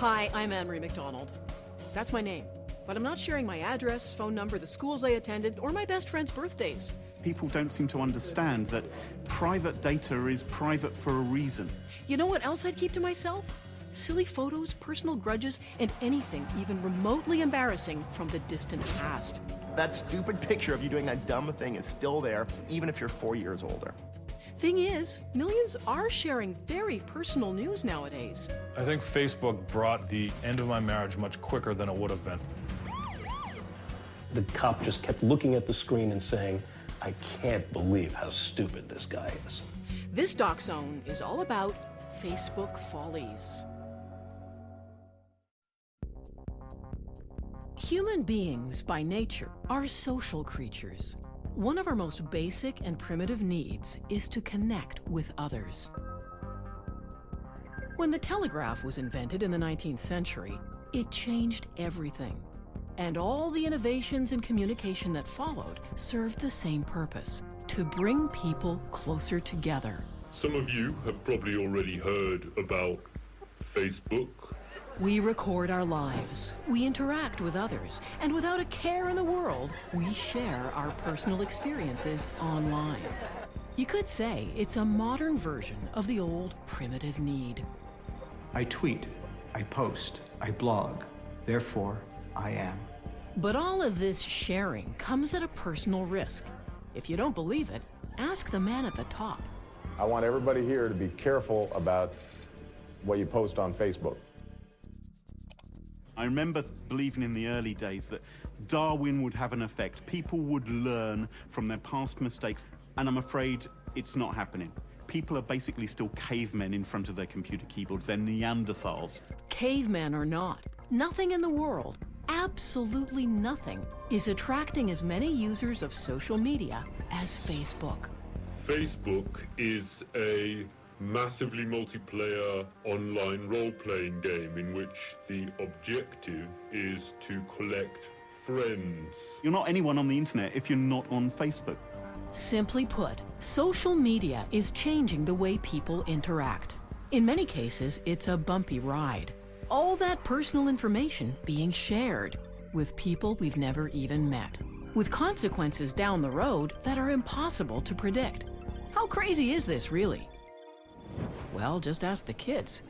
Hi, I'm Anne-Marie McDonald. That's my name. But I'm not sharing my address, phone number, the schools I attended, or my best friend's birthdays. People don't seem to understand that private data is private for a reason. You know what else I'd keep to myself? Silly photos, personal grudges, and anything even remotely embarrassing from the distant past. That stupid picture of you doing that dumb thing is still there, even if you're 4 years older. Thing is, millions are sharing very personal news nowadays. I think Facebook brought the end of my marriage much quicker than it would have been. The cop just kept looking at the screen and saying, I can't believe how stupid this guy is. This Doc Zone is all about Facebook Follies. Human beings, by nature, are social creatures. One of our most basic and primitive needs is to connect with others. When the telegraph was invented in the 19th century, it changed everything. And all the innovations in communication that followed served the same purpose: to bring people closer together. Some of you have probably already heard about Facebook. We record our lives, we interact with others, and without a care in the world, we share our personal experiences online. You could say it's a modern version of the old primitive need. I tweet, I post, I blog, therefore I am. But all of this sharing comes at a personal risk. If you don't believe it, ask the man at the top. I want everybody here to be careful about what you post on Facebook. I remember believing in the early days that Darwin would have an effect. People would learn from their past mistakes, and I'm afraid it's not happening. People are basically still cavemen in front of their computer keyboards. They're Neanderthals. Cavemen or not, nothing in the world, absolutely nothing, is attracting as many users of social media as Facebook. Facebook is a massively multiplayer online role-playing game in which the objective is to collect friends. You're not anyone on the internet if you're not on Facebook. Simply put, social media is changing the way people interact. In many cases, it's a bumpy ride. All that personal information being shared with people we've never even met, with consequences down the road that are impossible to predict. How crazy is this, really? Well, just ask the kids.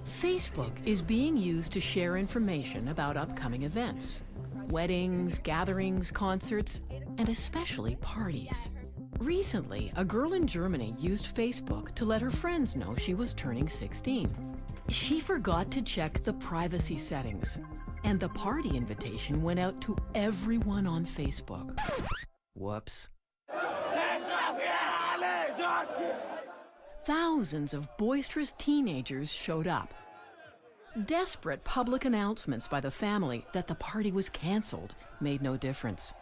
Facebook is being used to share information about upcoming events, weddings, gatherings, concerts, and especially parties. Recently, a girl in Germany used Facebook to let her friends know she was turning 16. She forgot to check the privacy settings, and the party invitation went out to everyone on Facebook. Whoops. Thousands of boisterous teenagers showed up. Desperate public announcements by the family that the party was canceled made no difference.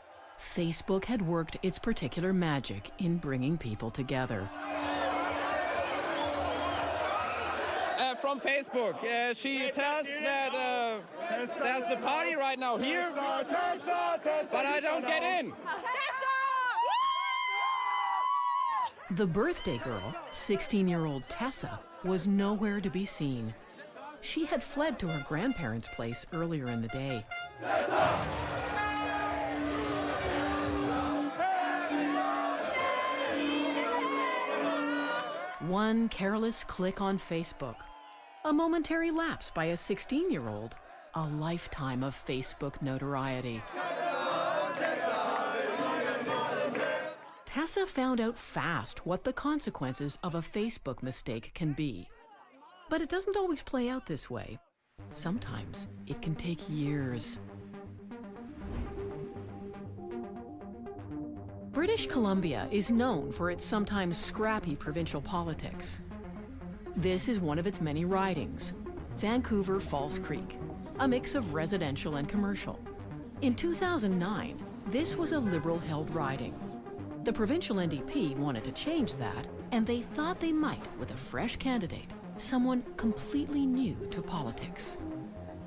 Facebook had worked its particular magic in bringing people together. From Facebook, she tells that there's the party right now here, but I don't get in. The birthday girl, 16-year-old Tessa, was nowhere to be seen. She had fled to her grandparents' place earlier in the day. One careless click on Facebook, a momentary lapse by a 16-year-old, a lifetime of Facebook notoriety. Tessa found out fast what the consequences of a Facebook mistake can be. But it doesn't always play out this way. Sometimes it can take years. British Columbia is known for its sometimes scrappy provincial politics. This is one of its many ridings, Vancouver Falls Creek, a mix of residential and commercial. In 2009, this was a Liberal-held riding. The provincial NDP wanted to change that, and they thought they might with a fresh candidate, someone completely new to politics.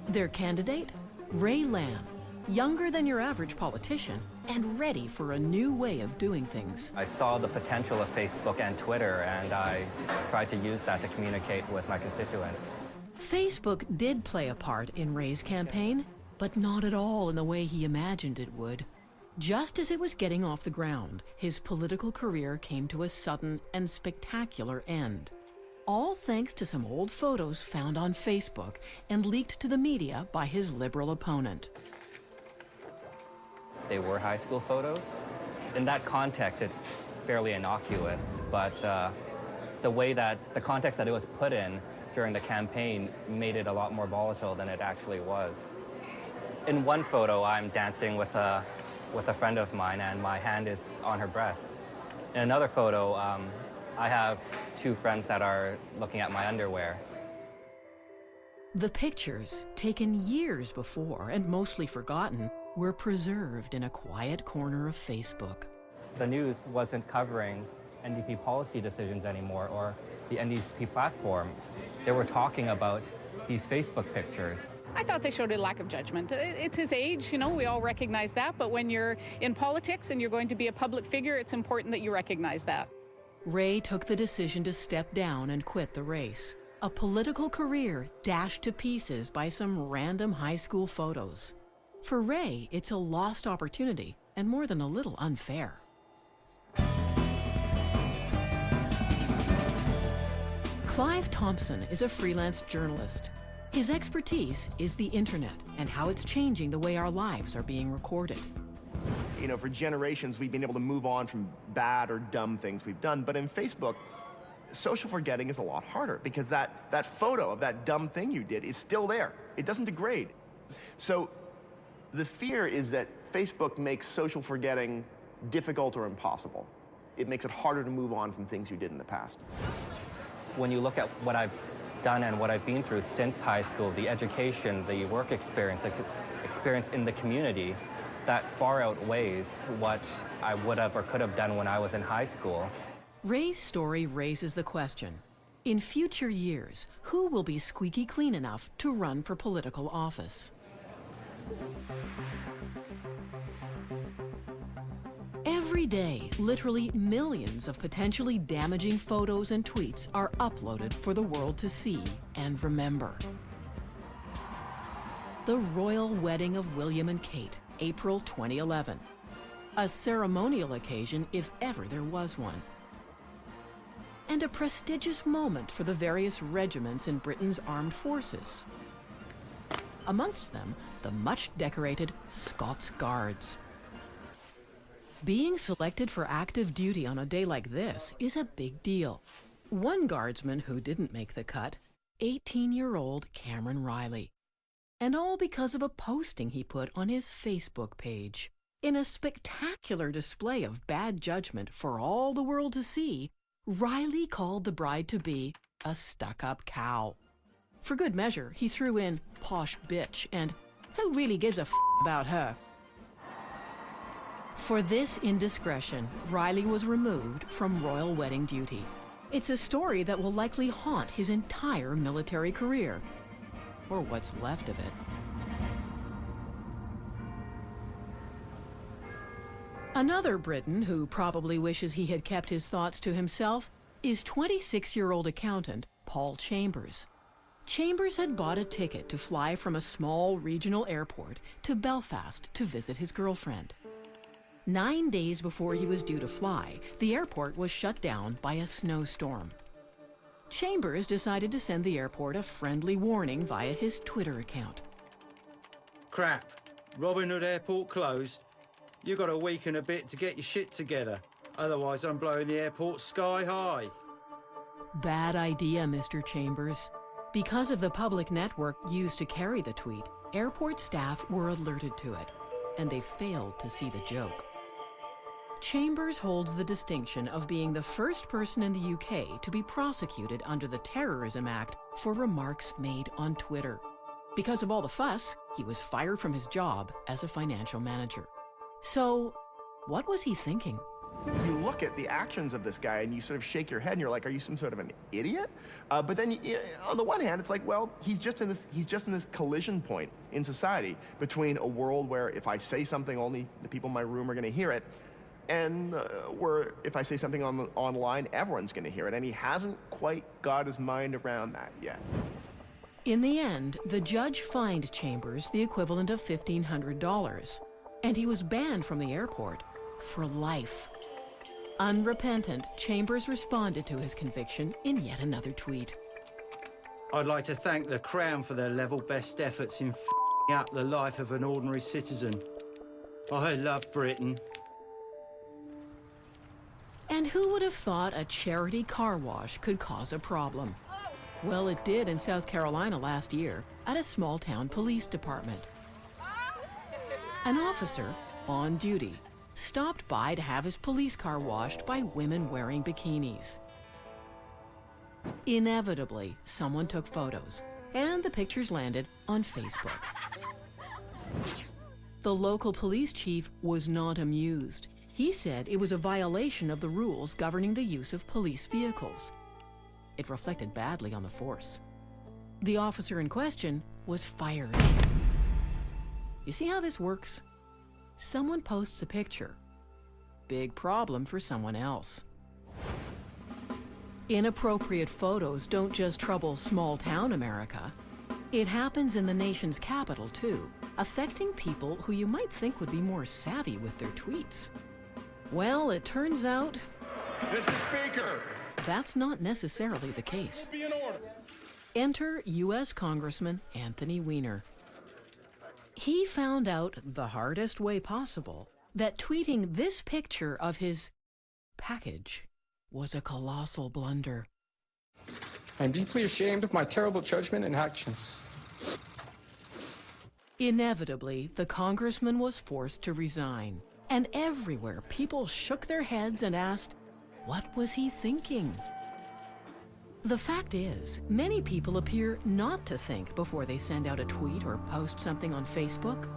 Their candidate? Ray Lamb, younger than your average politician and ready for a new way of doing things. I saw the potential of Facebook and Twitter, and I tried to use that to communicate with my constituents. Facebook did play a part in Ray's campaign, but not at all in the way he imagined it would. Just as it was getting off the ground, his political career came to a sudden and spectacular end. All thanks to some old photos found on Facebook and leaked to the media by his liberal opponent. They were high school photos. In that context, it's fairly innocuous, but the context that it was put in during the campaign made it a lot more volatile than it actually was. In one photo, I'm dancing with a friend of mine and my hand is on her breast. In another photo, I have two friends that are looking at my underwear. The pictures, taken years before and mostly forgotten, were preserved in a quiet corner of Facebook. The news wasn't covering NDP policy decisions anymore or the NDP platform. They were talking about these Facebook pictures. I thought they showed a lack of judgment. It's his age, you know, we all recognize that, but when you're in politics and you're going to be a public figure, it's important that you recognize that. Ray took the decision to step down and quit the race. A political career dashed to pieces by some random high school photos. For Ray, it's a lost opportunity and more than a little unfair. Clive Thompson is a freelance journalist. His expertise is the internet and how it's changing the way our lives are being recorded. You know, for generations, we've been able to move on from bad or dumb things we've done. But in Facebook, social forgetting is a lot harder because that photo of that dumb thing you did is still there. It doesn't degrade. So the fear is that Facebook makes social forgetting difficult or impossible. It makes it harder to move on from things you did in the past. When you look at what I've done and what I've been through since high school, the education, the work experience, the experience in the community, that far outweighs what I would have or could have done when I was in high school. Ray's story raises the question, in future years, who will be squeaky clean enough to run for political office? Every day, literally millions of potentially damaging photos and tweets are uploaded for the world to see and remember. The royal wedding of William and Kate, April 2011. A ceremonial occasion if ever there was one. And a prestigious moment for the various regiments in Britain's armed forces. Amongst them, the much-decorated Scots Guards. Being selected for active duty on a day like this is a big deal. One guardsman who didn't make the cut, 18-year-old Cameron Riley. And all because of a posting he put on his Facebook page. In a spectacular display of bad judgment for all the world to see, Riley called the bride-to-be a stuck-up cow. For good measure, he threw in posh bitch and who really gives a f*** about her? For this indiscretion, Riley was removed from royal wedding duty. It's a story that will likely haunt his entire military career. Or what's left of it. Another Briton who probably wishes he had kept his thoughts to himself is 26-year-old accountant Paul Chambers. Chambers had bought a ticket to fly from a small regional airport to Belfast to visit his girlfriend. 9 days before he was due to fly, the airport was shut down by a snowstorm. Chambers decided to send the airport a friendly warning via his Twitter account. Crap. Robin Hood Airport closed. You got a week and a bit to get your shit together. Otherwise, I'm blowing the airport sky high. Bad idea, Mr. Chambers. Because of the public network used to carry the tweet, airport staff were alerted to it, and they failed to see the joke. Chambers holds the distinction of being the first person in the UK to be prosecuted under the Terrorism Act for remarks made on Twitter. Because of all the fuss, he was fired from his job as a financial manager. So, what was he thinking? You look at the actions of this guy and you sort of shake your head and you're like, are you some sort of an idiot? But then on the one hand, it's like, well, he's just in this collision point in society between a world where if I say something, only the people in my room are going to hear it, and where if I say something online, everyone's going to hear it. And he hasn't quite got his mind around that yet. In the end, the judge fined Chambers the equivalent of $1,500, and he was banned from the airport for life. Unrepentant, Chambers responded to his conviction in yet another tweet. I'd like to thank the Crown for their level best efforts in f***ing up the life of an ordinary citizen. I love Britain. And who would have thought a charity car wash could cause a problem? Well, it did in South Carolina last year at a small-town police department. An officer, on duty, stopped by to have his police car washed by women wearing bikinis. Inevitably, someone took photos, and the pictures landed on Facebook. The local police chief was not amused. He said it was a violation of the rules governing the use of police vehicles. It reflected badly on the force. The officer in question was fired. You see how this works? Someone posts a picture. Big problem for someone else. Inappropriate photos don't just trouble small-town America. It happens in the nation's capital, too, affecting people who you might think would be more savvy with their tweets. Well, it turns out Mr. Speaker, that's not necessarily the case. be in order. Enter U.S. Congressman Anthony Weiner. He found out the hardest way possible that tweeting this picture of his package was a colossal blunder. I'm deeply ashamed of my terrible judgment and actions. Inevitably, the congressman was forced to resign. And everywhere, people shook their heads and asked, what was he thinking? The fact is, many people appear not to think before they send out a tweet or post something on Facebook.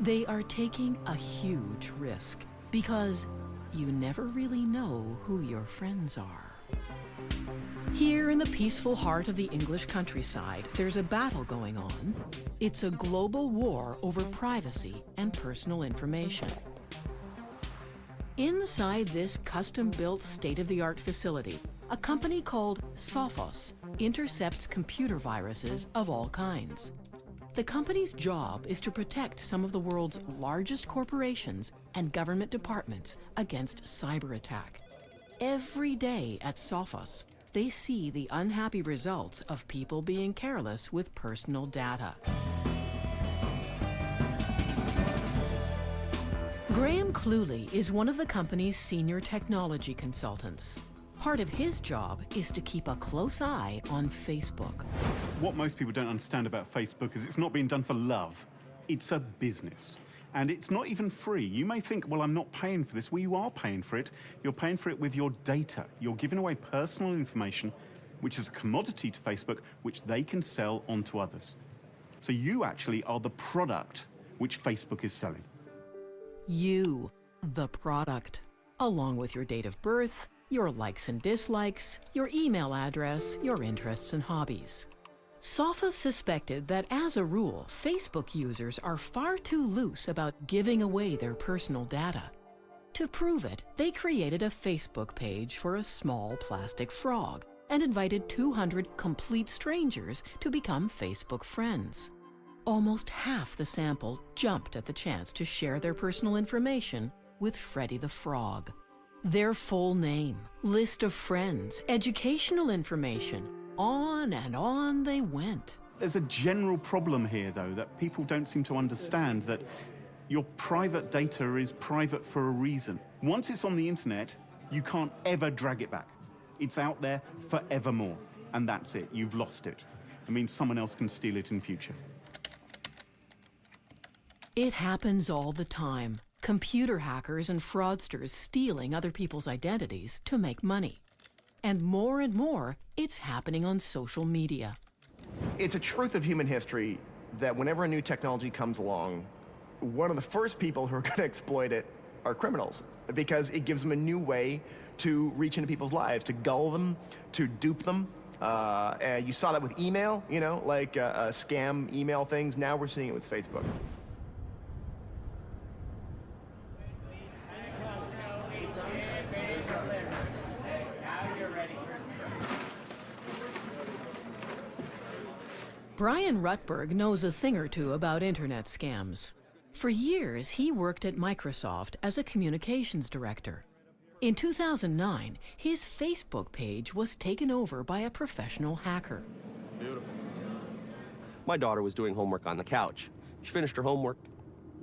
They are taking a huge risk because you never really know who your friends are. Here in the peaceful heart of the English countryside, there's a battle going on. It's a global war over privacy and personal information. Inside this custom-built state-of-the-art facility, a company called Sophos intercepts computer viruses of all kinds. The company's job is to protect some of the world's largest corporations and government departments against cyber attack. Every day at Sophos, they see the unhappy results of people being careless with personal data. Graham Cluley is one of the company's senior technology consultants. Part of his job is to keep a close eye on Facebook. What most people don't understand about Facebook is it's not being done for love. It's a business. And it's not even free. You may think, well, I'm not paying for this. Well, you are paying for it. You're paying for it with your data. You're giving away personal information, which is a commodity to Facebook, which they can sell on to others. So you actually are the product which Facebook is selling. You, the product, along with your date of birth, your likes and dislikes, your email address, your interests and hobbies. Sophos suspected that, as a rule, Facebook users are far too loose about giving away their personal data. To prove it, they created a Facebook page for a small plastic frog and invited 200 complete strangers to become Facebook friends. Almost half the sample jumped at the chance to share their personal information with Freddy the Frog. Their full name, list of friends, educational information, on and on they went. There's a general problem here, though, that people don't seem to understand, that your private data is private for a reason. Once it's on the internet, you can't ever drag it back. It's out there forevermore, and that's it. You've lost it. It means someone else can steal it in future. It happens all the time. Computer hackers and fraudsters stealing other people's identities to make money. And more, it's happening on social media. It's a truth of human history that whenever a new technology comes along, one of the first people who are going to exploit it are criminals, because it gives them a new way to reach into people's lives, to gull them, to dupe them. And you saw that with email, you know, like scam email things. Now we're seeing it with Facebook. Brian Rutberg knows a thing or two about internet scams. For years, he worked at Microsoft as a communications director. In 2009, his Facebook page was taken over by a professional hacker. Beautiful. My daughter was doing homework on the couch. She finished her homework,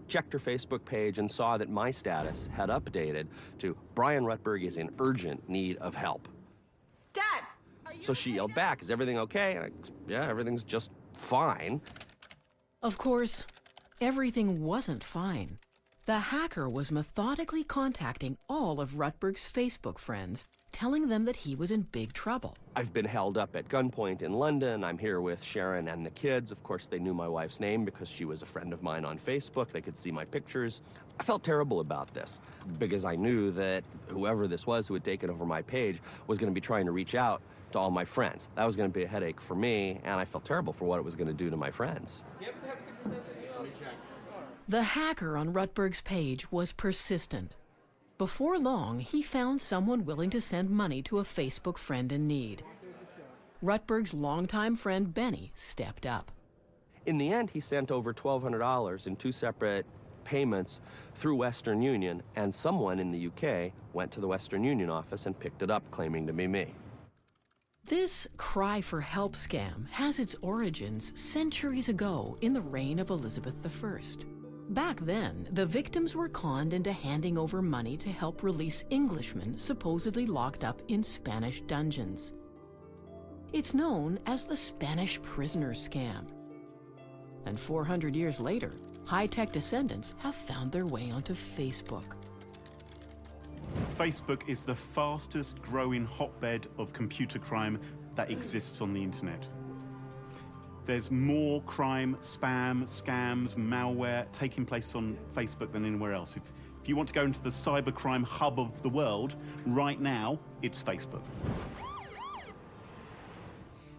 checked her Facebook page, and saw that my status had updated to Brian Rutberg is in urgent need of help. Dad! So she yelled back, is everything okay? And yeah, everything's just fine. Of course, everything wasn't fine. The hacker was methodically contacting all of Rutberg's Facebook friends, telling them that he was in big trouble. I've been held up at gunpoint in London. I'm here with Sharon and the kids. Of course, they knew my wife's name because she was a friend of mine on Facebook. They could see my pictures. I felt terrible about this because I knew that whoever this was who had taken over my page was going to be trying to reach out to all my friends. That was going to be a headache for me, and I felt terrible for what it was going to do to my friends. The hacker on Rutberg's page was persistent. Before long, he found someone willing to send money to a Facebook friend in need. Rutberg's longtime friend Benny stepped up. In the end, he sent over $1,200 in 2 separate payments through Western Union, and someone in the UK went to the Western Union office and picked it up, claiming to be me. This cry for help scam has its origins centuries ago in the reign of Elizabeth I. Back then, the victims were conned into handing over money to help release Englishmen supposedly locked up in Spanish dungeons. It's known as the Spanish prisoner scam. And 400 years later, high-tech descendants have found their way onto Facebook. Facebook is the fastest growing hotbed of computer crime that exists on the internet. There's more crime, spam, scams, malware taking place on Facebook than anywhere else. If you want to go into the cybercrime hub of the world, right now, it's Facebook.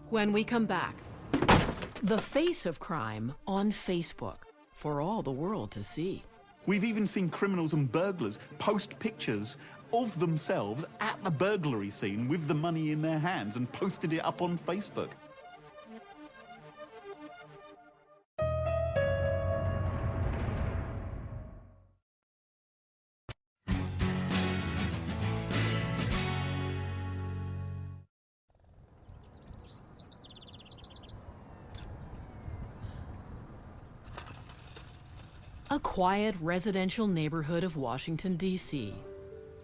When we come back, the face of crime on Facebook for all the world to see. We've even seen criminals and burglars post pictures of themselves at the burglary scene with the money in their hands and posted it up on Facebook. A quiet residential neighborhood of Washington, D.C.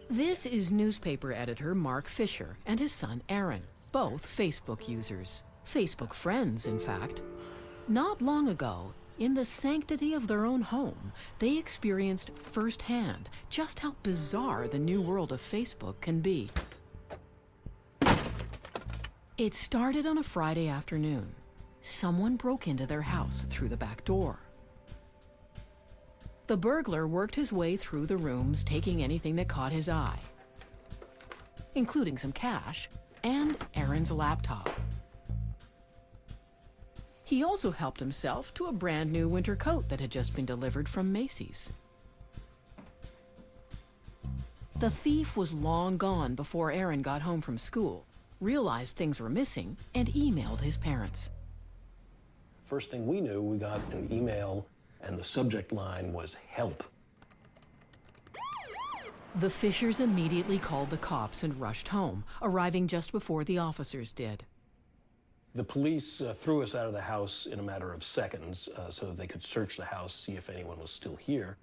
This is newspaper editor Mark Fisher and his son Aaron, both Facebook users. Facebook friends, in fact. Not long ago, in the sanctity of their own home, they experienced firsthand just how bizarre the new world of Facebook can be. It started on a Friday afternoon. Someone broke into their house through the back door. The burglar worked his way through the rooms, taking anything that caught his eye, including some cash and Aaron's laptop. He also helped himself to a brand new winter coat that had just been delivered from Macy's. The thief was long gone before Aaron got home from school, realized things were missing, and emailed his parents. First thing we knew, we got an email and the subject line was help. The Fishers immediately called the cops and rushed home, arriving just before the officers did. The police threw us out of the house in a matter of seconds so that they could search the house, see if anyone was still here.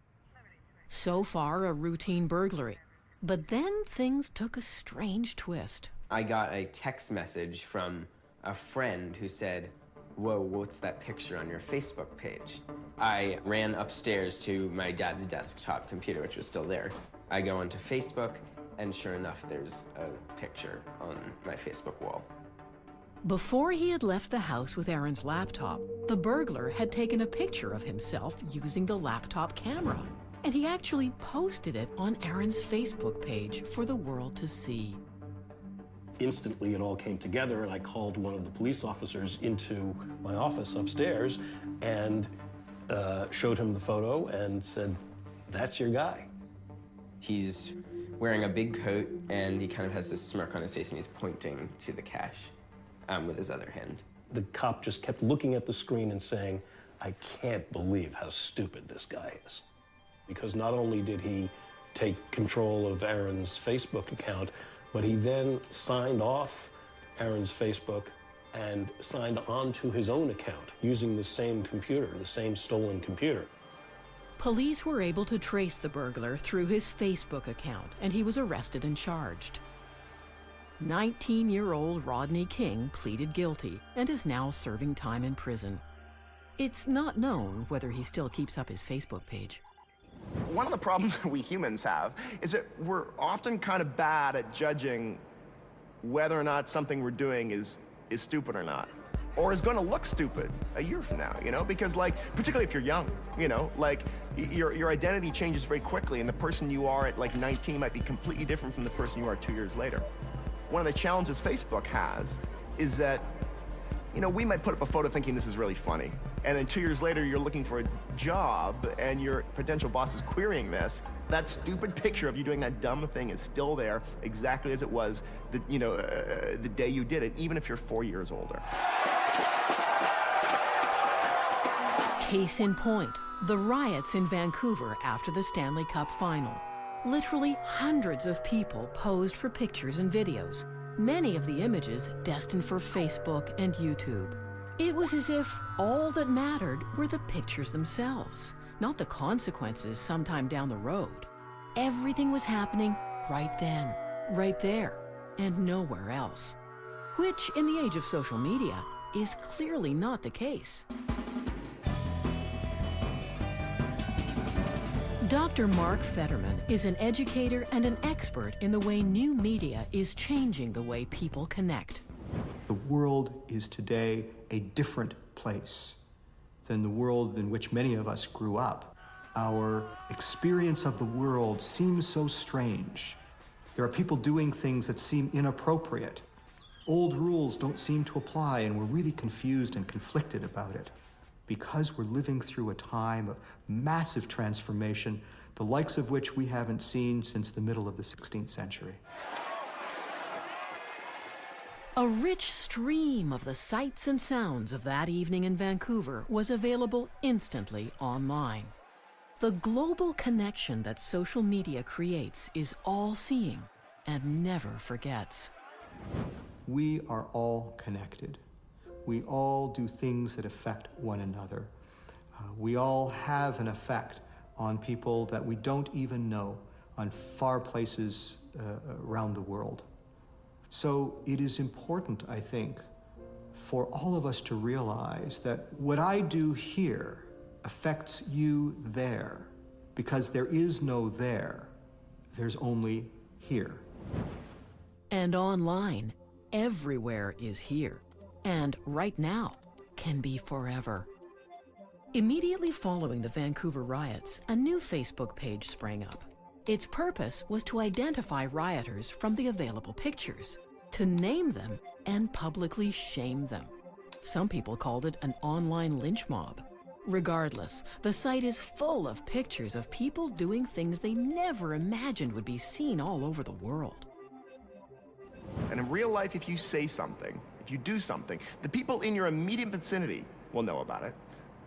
So far, a routine burglary. But then things took a strange twist. I got a text message from a friend who said, "Whoa, what's that picture on your Facebook page?" I ran upstairs to my dad's desktop computer, which was still there. I go onto Facebook, and sure enough, there's a picture on my Facebook wall. Before he had left the house with Aaron's laptop, the burglar had taken a picture of himself using the laptop camera, and he actually posted it on Aaron's Facebook page for the world to see. Instantly, it all came together, and I called one of the police officers into my office upstairs and showed him the photo and said, "That's your guy." He's wearing a big coat, and he kind of has this smirk on his face, and he's pointing to the cash with his other hand. the cop just kept looking at the screen and saying, I can't believe how stupid this guy is. Because not only did he take control of Aaron's Facebook account, but he then signed off Aaron's Facebook and signed on to his own account using the same computer, the same stolen computer. Police were able to trace the burglar through his Facebook account, and he was arrested and charged. 19-year-old Rodney King pleaded guilty and is now serving time in prison. It's not known whether he still keeps up his Facebook page. One of the problems we humans have is that we're often kind of bad at judging whether or not something we're doing is stupid or not, or is going to look stupid a year from now, you know? Because, like, particularly if you're young, you know, like, your identity changes very quickly, and the person you are at, like, 19 might be completely different from the person you are 2 years later. One of the challenges Facebook has is that, you know, we might put up a photo thinking this is really funny, and then 2 years later you're looking for a job and your potential boss is querying this. That stupid picture of you doing that dumb thing is still there exactly as it was the day you did it, even if you're 4 years older. Case in point, the riots in Vancouver after the Stanley Cup final. Literally hundreds of people posed for pictures and videos, many of the images destined for Facebook and YouTube. It was as if all that mattered were the pictures themselves, not the consequences sometime down the road. Everything was happening right then, right there, and nowhere else. Which, in the age of social media, is clearly not the case. Dr. Mark Fetterman is an educator and an expert in the way new media is changing the way people connect. The world is today a different place than the world in which many of us grew up. Our experience of the world seems so strange. There are people doing things that seem inappropriate. Old rules don't seem to apply, and we're really confused and conflicted about it. Because we're living through a time of massive transformation, the likes of which we haven't seen since the middle of the 16th century. A rich stream of the sights and sounds of that evening in Vancouver was available instantly online. The global connection that social media creates is all-seeing and never forgets. We are all connected. We all do things that affect one another. We all have an effect on people that we don't even know on far places around the world. So it is important, I think, for all of us to realize that what I do here affects you there, because there is no there, there's only here. And online, everywhere is here. And right now can be forever. Immediately following the Vancouver riots, a new Facebook page sprang up. Its purpose was to identify rioters from the available pictures, to name them and publicly shame them. Some people called it an online lynch mob. Regardless, the site is full of pictures of people doing things they never imagined would be seen all over the world. And in real life, if you say something, if you do something, the people in your immediate vicinity will know about it,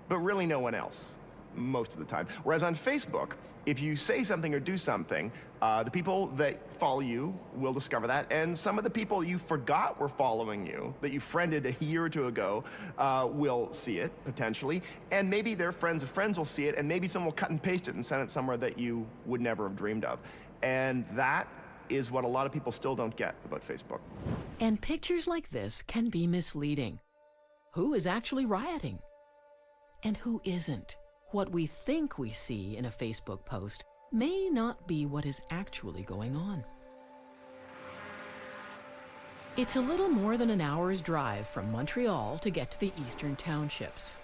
but really no one else, most of the time. Whereas on Facebook, if you say something or do something, the people that follow you will discover that, and some of the people you forgot were following you, that you friended a year or two ago, will see it, potentially, and maybe their friends of friends will see it, and maybe someone will cut and paste it and send it somewhere that you would never have dreamed of. And that is what a lot of people still don't get about Facebook. And pictures like this can be misleading. Who is actually rioting? And who isn't? What we think we see in a Facebook post may not be what is actually going on. It's a little more than an hour's drive from Montreal to get to the eastern townships.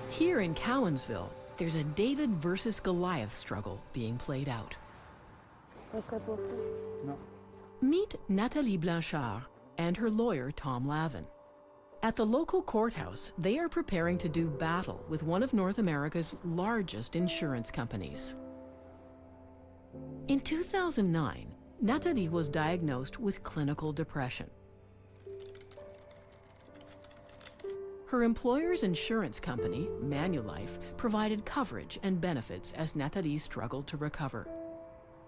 Here in Cowansville, there's a David versus Goliath struggle being played out. Meet Nathalie Blanchard and her lawyer, Tom Lavin. At the local courthouse, they are preparing to do battle with one of North America's largest insurance companies. In 2009, Nathalie was diagnosed with clinical depression. Her employer's insurance company, Manulife, provided coverage and benefits as Nathalie struggled to recover.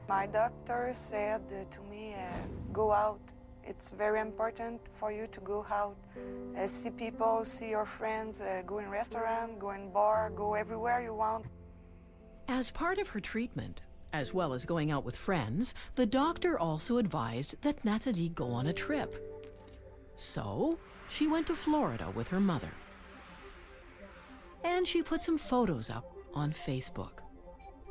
My doctor said to me, go out. It's very important for you to go out, see people, see your friends, go in restaurant, go in bar, go everywhere you want. As part of her treatment, as well as going out with friends, the doctor also advised that Nathalie go on a trip. So, she went to Florida with her mother. And she put some photos up on Facebook.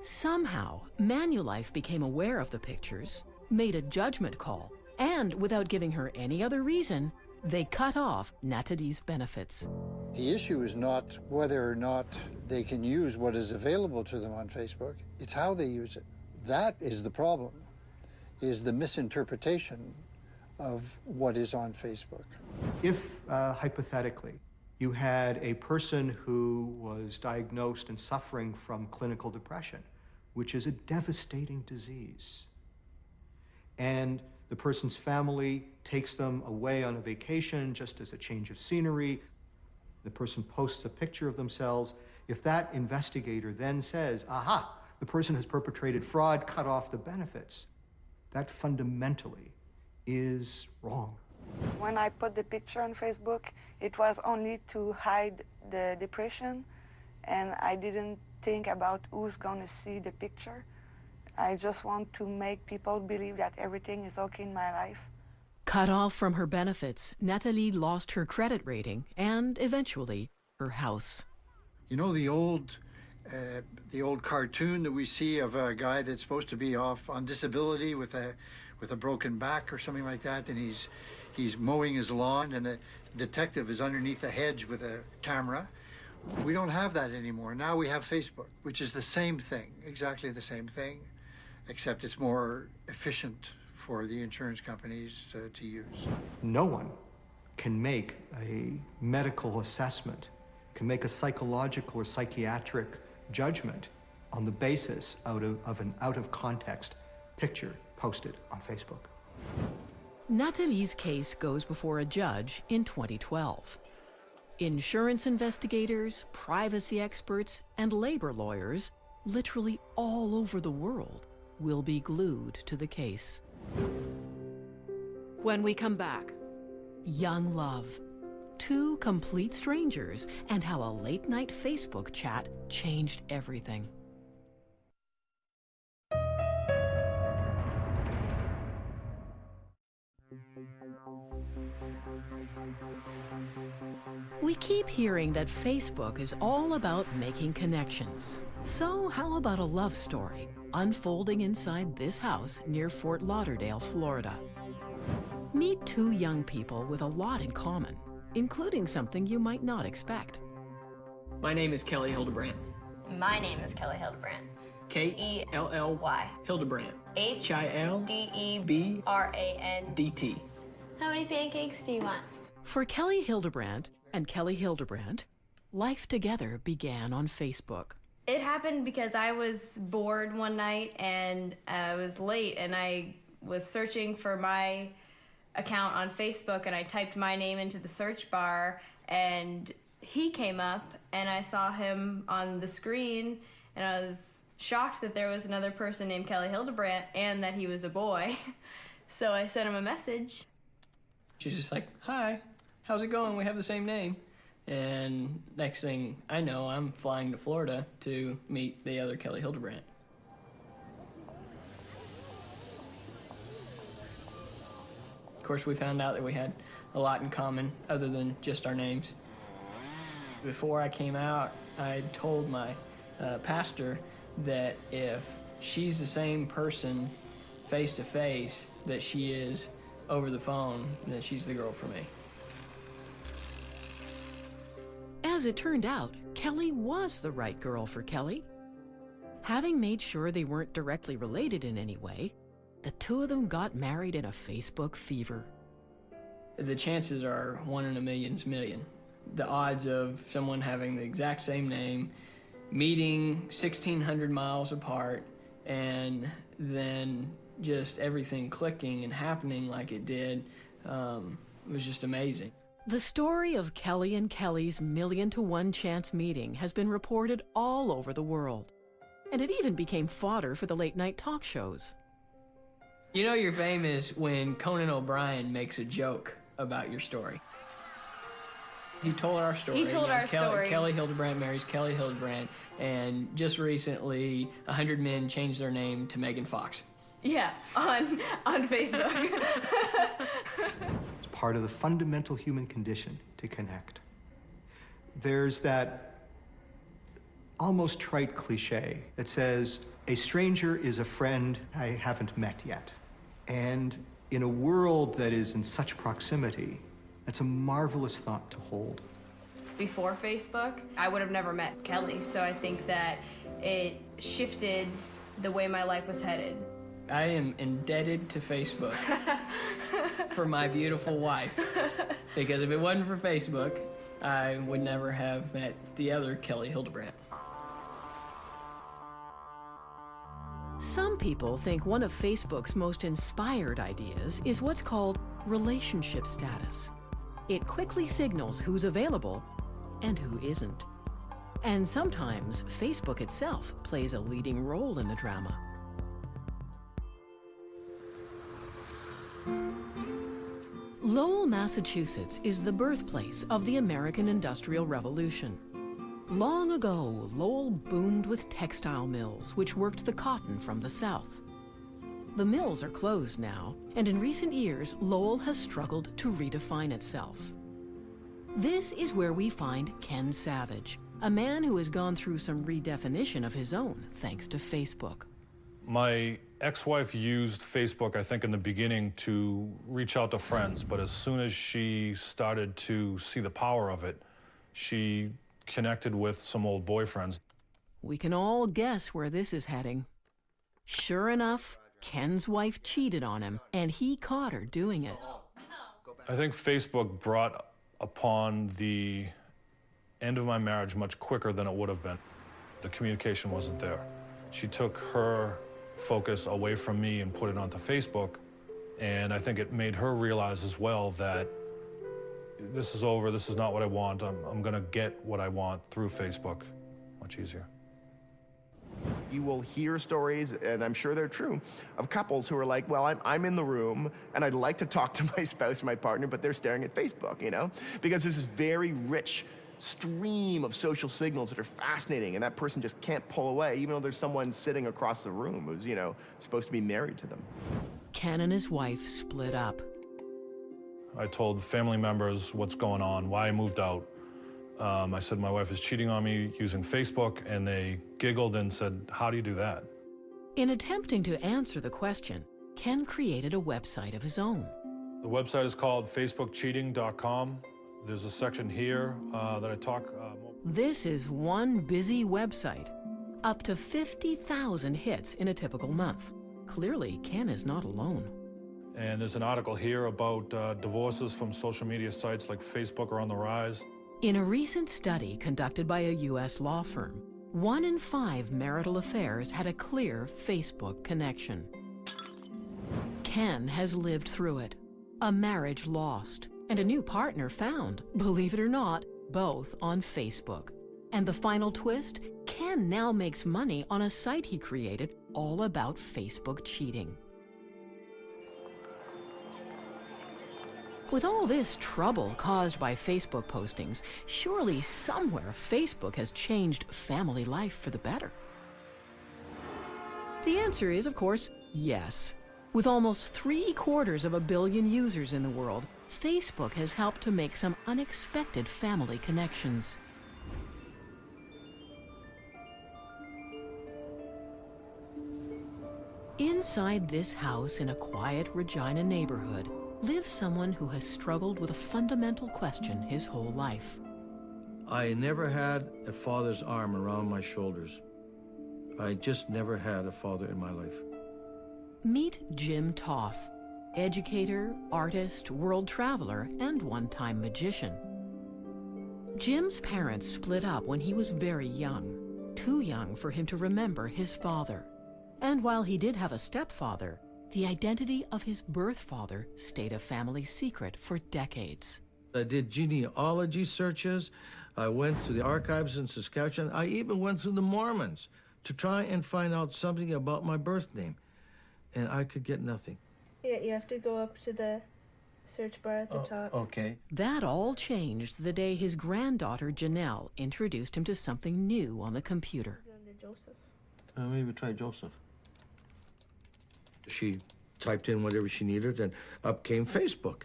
Somehow, Manulife became aware of the pictures, made a judgment call, and without giving her any other reason, they cut off Nathalie's benefits. The issue is not whether or not they can use what is available to them on Facebook, it's how they use it. That is the problem, is the misinterpretation of what is on Facebook. If, hypothetically, you had a person who was diagnosed and suffering from clinical depression, which is a devastating disease, and the person's family takes them away on a vacation just as a change of scenery, the person posts a picture of themselves, if that investigator then says, aha, the person has perpetrated fraud, cut off the benefits, that fundamentally is wrong. When I put the picture on Facebook, it was only to hide the depression, and I didn't think about who's going to see the picture. I just want to make people believe that everything is okay in my life. Cut off from her benefits, Nathalie lost her credit rating and, eventually, her house. You know the old cartoon that we see of a guy that's supposed to be off on disability with a broken back or something like that, and he's mowing his lawn, and the detective is underneath a hedge with a camera. We don't have that anymore. Now we have Facebook, which is the same thing, exactly the same thing, except it's more efficient for the insurance companies to use. No one can make a medical assessment, can make a psychological or psychiatric judgment on the basis of an out-of-context picture posted on Facebook. Nathalie's case goes before a judge in 2012. Insurance investigators, privacy experts, and labor lawyers, literally all over the world, will be glued to the case. When we come back, young love, two complete strangers, and how a late-night Facebook chat changed everything. We keep hearing that Facebook is all about making connections. So how about a love story unfolding inside this house near Fort Lauderdale, Florida? Meet two young people with a lot in common, including something you might not expect. My name is Kelly Hildebrandt. My name is Kelly Hildebrandt. K-E-L-L-Y. Hildebrandt. H-I-L-D-E-B-R-A-N-D-T. How many pancakes do you want? For Kelly Hildebrandt and Kelly Hildebrandt, life together began on Facebook. It happened because I was bored one night and I was late and I was searching for my account on Facebook and I typed my name into the search bar and he came up and I saw him on the screen and I was shocked that there was another person named Kelly Hildebrandt and that he was a boy. So I sent him a message. She's just like, hi, how's it going? We have the same name. And next thing I know, I'm flying to Florida to meet the other Kelly Hildebrandt. Of course, we found out that we had a lot in common other than just our names. Before I came out, I told my pastor that if she's the same person face to face that she is over the phone, then she's the girl for me. As it turned out, Kelly was the right girl for Kelly. Having made sure they weren't directly related in any way, the two of them got married in a Facebook fever. The chances are 1 in a million's million. The odds of someone having the exact same name, meeting 1,600 miles apart, and then just everything clicking and happening like it did was just amazing. The story of Kelly and Kelly's 1,000,000 to 1 chance meeting has been reported all over the world. And it even became fodder for the late-night talk shows. You know you're famous when Conan O'Brien makes a joke about your story. He told our story. He told our story. Kelly Hildebrandt marries Kelly Hildebrandt, and just recently, 100 men changed their name to Megan Fox. Yeah, on Facebook. It's part of the fundamental human condition to connect. There's that almost trite cliche that says, a stranger is a friend I haven't met yet. And in a world that is in such proximity, that's a marvelous thought to hold. Before Facebook, I would have never met Kelly, so I think that it shifted the way my life was headed. I am indebted to Facebook for my beautiful wife, because if it wasn't for Facebook, I would never have met the other Kelly Hildebrandt. Some people think one of Facebook's most inspired ideas is what's called relationship status. It quickly signals who's available and who isn't. And sometimes Facebook itself plays a leading role in the drama. Lowell, Massachusetts is the birthplace of the American Industrial Revolution. Long ago, Lowell boomed with textile mills, which worked the cotton from the South. The mills are closed now, and in recent years, Lowell has struggled to redefine itself. This is where we find Ken Savage, a man who has gone through some redefinition of his own thanks to Facebook. My ex-wife used Facebook, I think, in the beginning to reach out to friends, but as soon as she started to see the power of it, she connected with some old boyfriends. We can all guess where this is heading. Sure enough, Ken's wife cheated on him, and he caught her doing it. I think Facebook brought upon the end of my marriage much quicker than it would have been. The communication wasn't there. She took her focus away from me and put it onto Facebook, and I think it made her realize as well that this is over, this is not what I want, I'm gonna get what I want through Facebook. Much easier. You will hear stories, and I'm sure they're true, of couples who are like, well, I'm in the room, and I'd like to talk to my spouse, my partner, but they're staring at Facebook, you know? Because there's this very rich stream of social signals that are fascinating, and that person just can't pull away, even though there's someone sitting across the room who's, you know, supposed to be married to them. Ken and his wife split up. I told family members what's going on, why I moved out. I said my wife is cheating on me using Facebook, and they giggled and said, how do you do that? In attempting to answer the question, Ken created a website of his own. The website is called facebookcheating.com. There's a section here that I talk more. This is one busy website. Up to 50,000 hits in a typical month. Clearly, Ken is not alone. And there's an article here about divorces from social media sites like Facebook are on the rise. In a recent study conducted by a U.S. law firm, 1 in 5 marital affairs had a clear Facebook connection. Ken has lived through it. A marriage lost, and a new partner found, believe it or not, both on Facebook. And the final twist? Ken now makes money on a site he created all about Facebook cheating. With all this trouble caused by Facebook postings, surely somewhere Facebook has changed family life for the better. The answer is, of course, yes. With almost 750 million users in the world, Facebook has helped to make some unexpected family connections. Inside this house in a quiet Regina neighborhood lives someone who has struggled with a fundamental question his whole life. I never had a father's arm around my shoulders. I just never had a father in my life. Meet Jim Toth, educator, artist, world traveler, and one-time magician. Jim's parents split up when he was very young, too young for him to remember his father. And while he did have a stepfather, the identity of his birth father stayed a family secret for decades. I did genealogy searches. I went through the archives in Saskatchewan. I even went through the Mormons to try and find out something about my birth name. And I could get nothing. Yeah, you have to go up to the search bar at the top. Okay. That all changed the day his granddaughter, Janelle, introduced him to something new on the computer. Joseph. Maybe try Joseph. She typed in whatever she needed, and up came Facebook.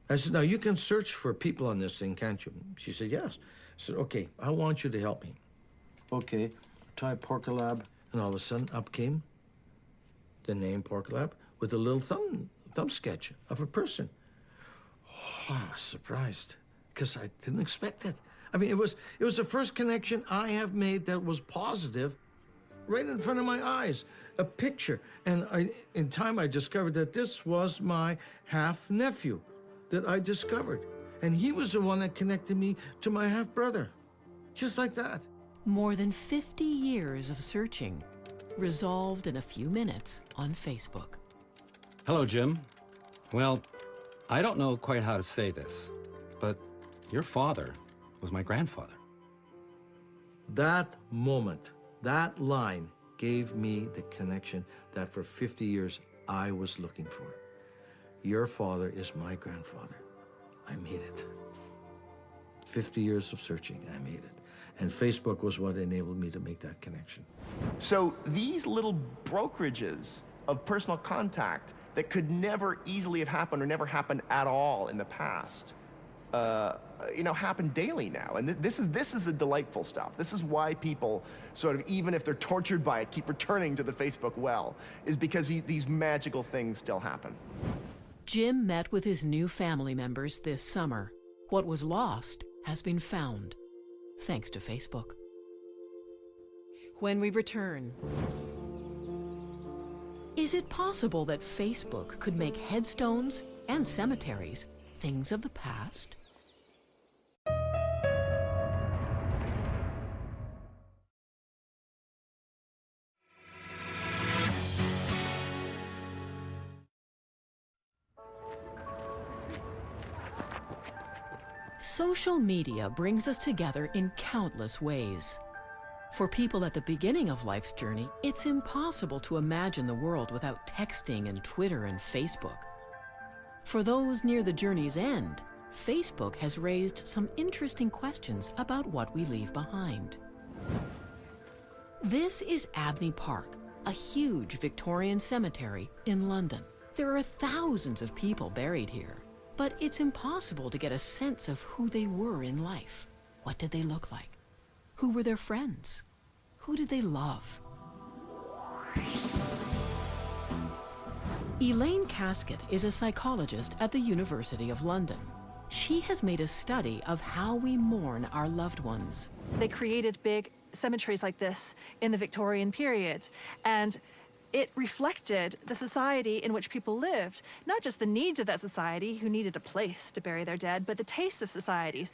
I said, now you can search for people on this thing, can't you? She said, yes. I said, okay, I want you to help me. Okay, try Porkalab. And all of a sudden, up came the name Porkalab with a little thumb sketch of a person. Oh, I was surprised, because I didn't expect it. I mean, it was the first connection I have made that was positive, right in front of my eyes, a picture. And in time, I discovered that this was my half-nephew that I discovered. And he was the one that connected me to my half-brother, just like that. More than 50 years of searching, resolved in a few minutes on Facebook. Hello, Jim. Well, I don't know quite how to say this, but your father was my grandfather. That moment, that line gave me the connection that for 50 years I was looking for. Your father is my grandfather. I made it. 50 years of searching, I made it. And Facebook was what enabled me to make that connection. So these little brokerages of personal contact that could never easily have happened or never happened at all in the past, happen daily now. And this is the delightful stuff. This is why people sort of, even if they're tortured by it, keep returning to the Facebook well, is because these magical things still happen. Jim met with his new family members this summer. What was lost has been found, thanks to Facebook. When we return, is it possible that Facebook could make headstones and cemeteries things of the past? Social media brings us together in countless ways. For people at the beginning of life's journey, it's impossible to imagine the world without texting and Twitter and Facebook. For those near the journey's end, Facebook has raised some interesting questions about what we leave behind. This is Abney Park, a huge Victorian cemetery in London. There are thousands of people buried here, but it's impossible to get a sense of who they were in life. What did they look like? Who were their friends? Who did they love? Elaine Casket is a psychologist at the University of London. She has made a study of how we mourn our loved ones. They created big cemeteries like this in the Victorian period, and it reflected the society in which people lived, not just the needs of that society, who needed a place to bury their dead, but the tastes of societies.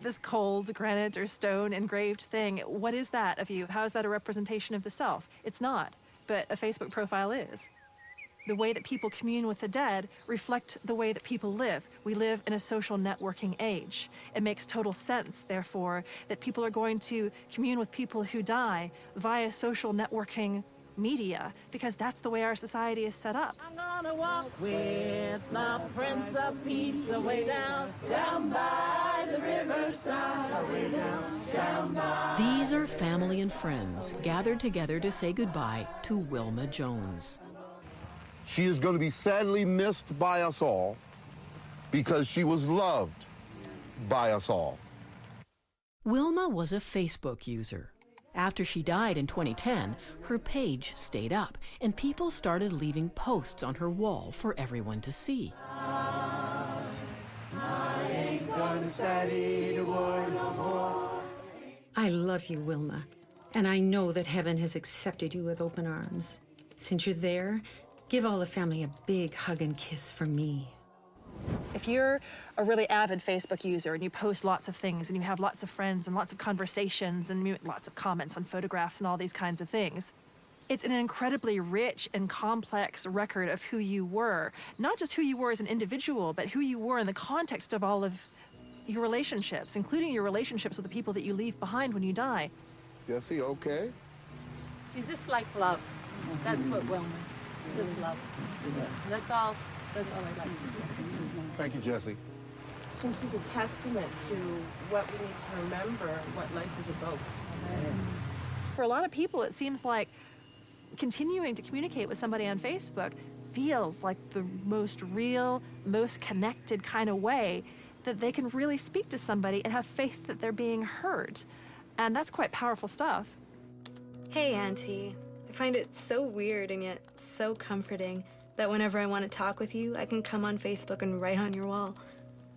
This cold granite or stone engraved thing, what is that of you? How is that a representation of the self? It's not, but a Facebook profile is. The way that people commune with the dead reflect the way that people live. We live in a social networking age. It makes total sense, therefore, that people are going to commune with people who die via social networking media, because that's the way our society is set up. I'm gonna walk with my Prince of Peace away down by the riverside, way down by. These are family and friends gathered together to say goodbye to Wilma Jones. She is going to be sadly missed by us all because she was loved by us all. Wilma was a Facebook user. After she died in 2010, her page stayed up, and people started leaving posts on her wall for everyone to see. I ain't gonna study the war no more. I love you, Wilma, and I know that heaven has accepted you with open arms. Since you're there, give all the family a big hug and kiss from me. If you're a really avid Facebook user and you post lots of things and you have lots of friends and lots of conversations and lots of comments on photographs and all these kinds of things, It's an incredibly rich and complex record of who you were. Not just who you were as an individual, but who you were in the context of all of your relationships, including your relationships with the people that you leave behind when you die. Jesse, okay? She's just like love. That's what Wilma, just love. That's all I'd like to say. Thank you, Jesse. She's a testament to what we need to remember, what life is about. For a lot of people, it seems like continuing to communicate with somebody on Facebook feels like the most real, most connected kind of way that they can really speak to somebody and have faith that they're being heard. And that's quite powerful stuff. Hey, Auntie. I find it so weird and yet so comforting that whenever I want to talk with you, I can come on Facebook and write on your wall.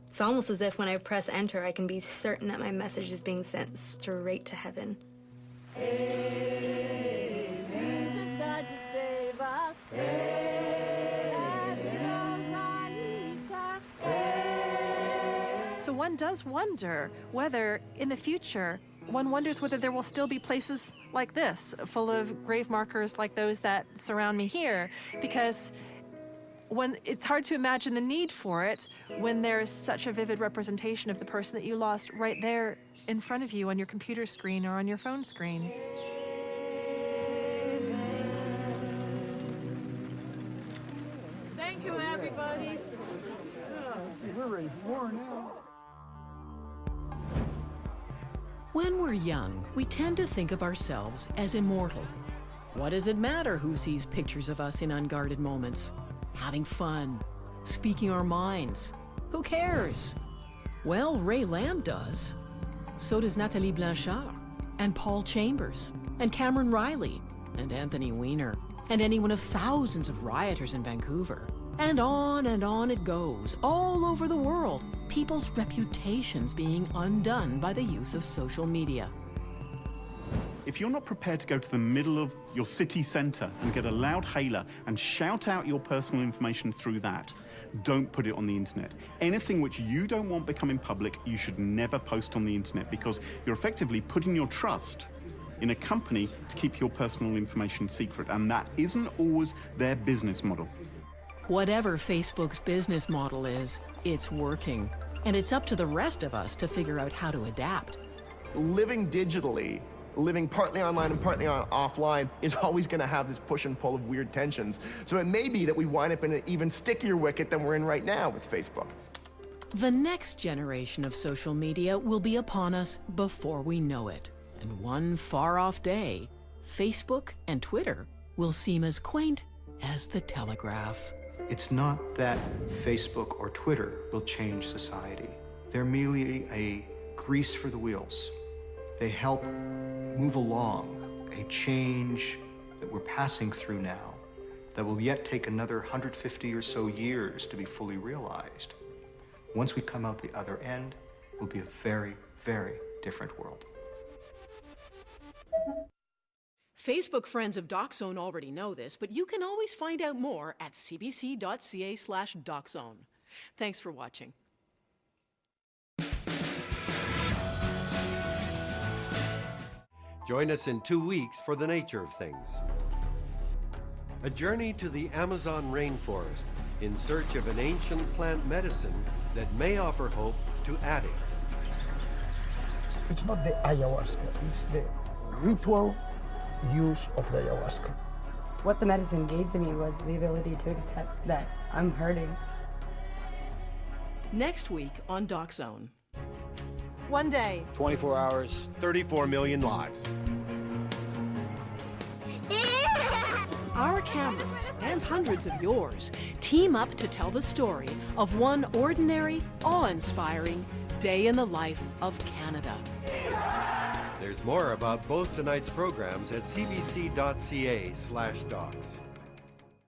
It's almost as if when I press enter, I can be certain that my message is being sent straight to heaven. So one does wonder whether, in the future, one wonders whether there will still be places like this, full of grave markers like those that surround me here, because it's hard to imagine the need for it when there's such a vivid representation of the person that you lost right there in front of you on your computer screen or on your phone screen. Thank you, everybody. We're ready for war now. When we're young, we tend to think of ourselves as immortal. What does it matter who sees pictures of us in unguarded moments? Having fun, speaking our minds. Who cares? Well, Ray Lamb does. So does Nathalie Blanchard, and Paul Chambers, and Cameron Riley, and Anthony Weiner, and any one of thousands of rioters in Vancouver. And on it goes, all over the world, people's reputations being undone by the use of social media. If you're not prepared to go to the middle of your city centre and get a loud hailer and shout out your personal information through that, don't put it on the internet. Anything which you don't want becoming public, you should never post on the internet, because you're effectively putting your trust in a company to keep your personal information secret, and that isn't always their business model. Whatever Facebook's business model is, it's working. And it's up to the rest of us to figure out how to adapt. Living digitally, living partly online and partly offline, is always going to have this push and pull of weird tensions. So it may be that we wind up in an even stickier wicket than we're in right now with Facebook. The next generation of social media will be upon us before we know it. And one far-off day, Facebook and Twitter will seem as quaint as the telegraph. It's not that Facebook or Twitter will change society. They're merely a grease for the wheels. They help move along a change that we're passing through now that will yet take another 150 or so years to be fully realized. Once we come out the other end, it will be a very, very different world. Facebook friends of DocZone already know this, but you can always find out more at cbc.ca/DocZone. Thanks for watching. Join us in 2 weeks for The Nature of Things. A journey to the Amazon rainforest in search of an ancient plant medicine that may offer hope to addicts. It's not the ayahuasca, it's the ritual use of the ayahuasca. What the medicine gave to me was the ability to accept that I'm hurting. Next week on DocZone. One day. 24 hours. 34 million lives. Our cameras, and hundreds of yours, team up to tell the story of one ordinary, awe-inspiring day in the life of Canada. There's more about both tonight's programs at cbc.ca/docs.